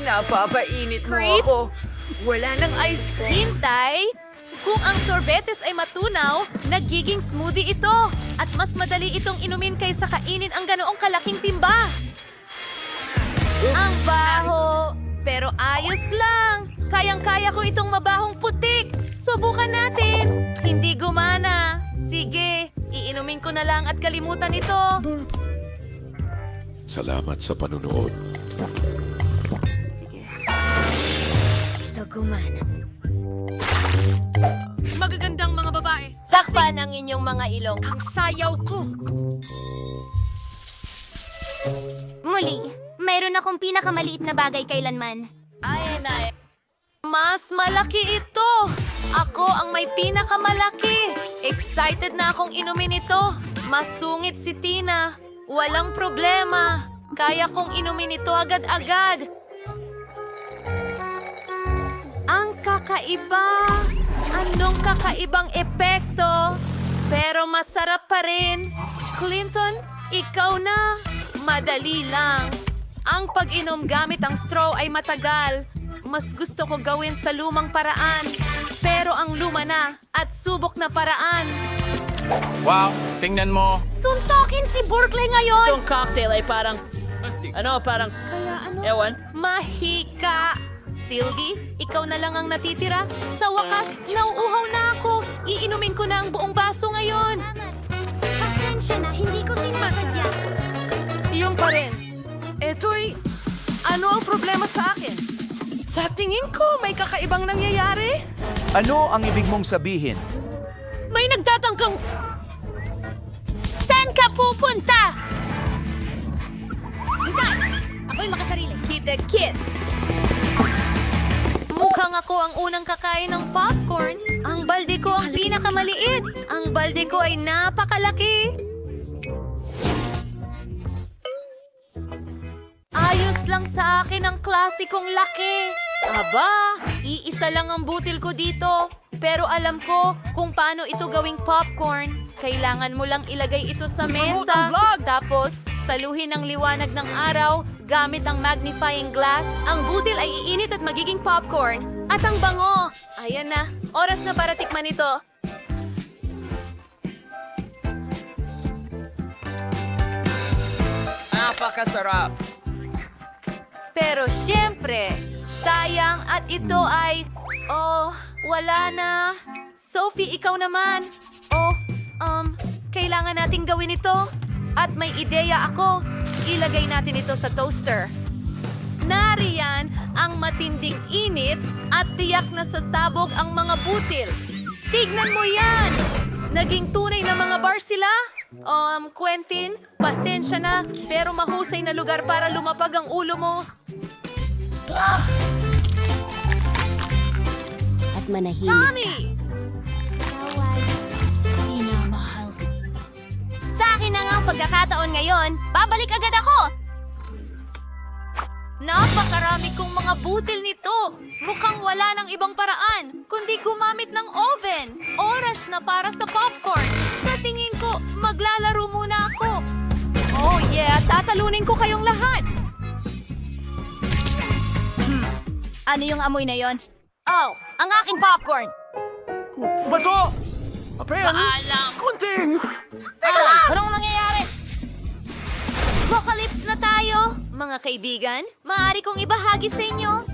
Napapainit mo Creep? ako. Wala ng ice cream. Hintay! Kung ang sorbetes ay matunaw, nagiging smoothie ito. At mas madali itong inumin kaysa kainin ang ganoong kalaking timba. Ang baho! Pero ayos lang. Kayang-kaya ko itong mabahong putik. Subukan natin. Hindi gumana. Sige, iinumin ko na lang at kalimutan ito. Salamat sa panunood. Ito gumana. Magagandang mga babae. Takpan ang inyong mga ilong. Ang sayaw ko. Muli, mayroon akong pinakamaliit na bagay kailanman. Mas malaki ito. Ako ang may pinakamalaki. Excited na akong inumin ito. Masungit si Tina. Walang problema. Kaya kong inumin ito agad-agad. Ang kakaiba. Anong kakaibang epekto? Pero masarap pa rin. Clinton, ikaw na. Madali lang. Ang pag-inom gamit ang straw ay matagal. Mas gusto ko gawin sa lumang paraan. Pero ang luma na at subok na paraan. Wow, tingnan mo. Suntokin si Berkeley ngayon! Itong cocktail ay parang... parang... Ewan. Mahika! Sylvie, ikaw na lang ang natitira. Sa wakas, nauuhaw na ako. Iinumin ko na ang buong baso ngayon. Pasensya na, hindi ko sinasadya. Yung pa rin. Eto'y... Ano ang problema sa akin? Sa tingin ko, may kakaibang nangyayari. Ano ang ibig mong sabihin? May nagtatangkang... Saan ka pupunta? Ako'y makasarili. Kita kids. Mukhang ako ang unang kakain ng popcorn. Ang balde ko ang pinakamaliit. Ang balde ko ay napakalaki. Ayos lang sa akin ang klasikong laki. Aba, iisa lang ang butil ko dito. Pero alam ko kung paano ito gawing popcorn. Kailangan mo lang ilagay ito sa mesa. Tapos, saluhin ang liwanag ng araw gamit ang magnifying glass. Ang butil ay iinit at magiging popcorn. At ang bango. Ayan na. Oras na para tikman ito. Napakasarap! Pero syempre, sayang at ito ay... Oh, wala na. Sophie, ikaw naman. Oh, kailangan nating gawin ito. At may ideya ako. Ilagay natin ito sa toaster. Nariyan ang matinding init at tiyak na sasabog ang mga butil. Tignan mo yan! Naging tunay na mga bar sila? Quentin, pasensya na, pero mahusay na lugar para lumapag ang ulo mo. At manahimik. Tommy! Sa akin na nga ang pagkakataon ngayon. Babalik agad ako. Napakarami kong mga butil nito. Mukhang wala ng ibang paraan, kundi gumamit ng oven. Oras na para sa popcorn. Sa tingin ko, maglalaro muna ako. Oh yeah, tatalunin ko kayong lahat. Ano yung amoy na yon? Oh, ang aking popcorn. Bato! Paalam! Kunting! Anong nangyayari? Apocalypse na tayo! Mga kaibigan, maaari kong ibahagi sa inyo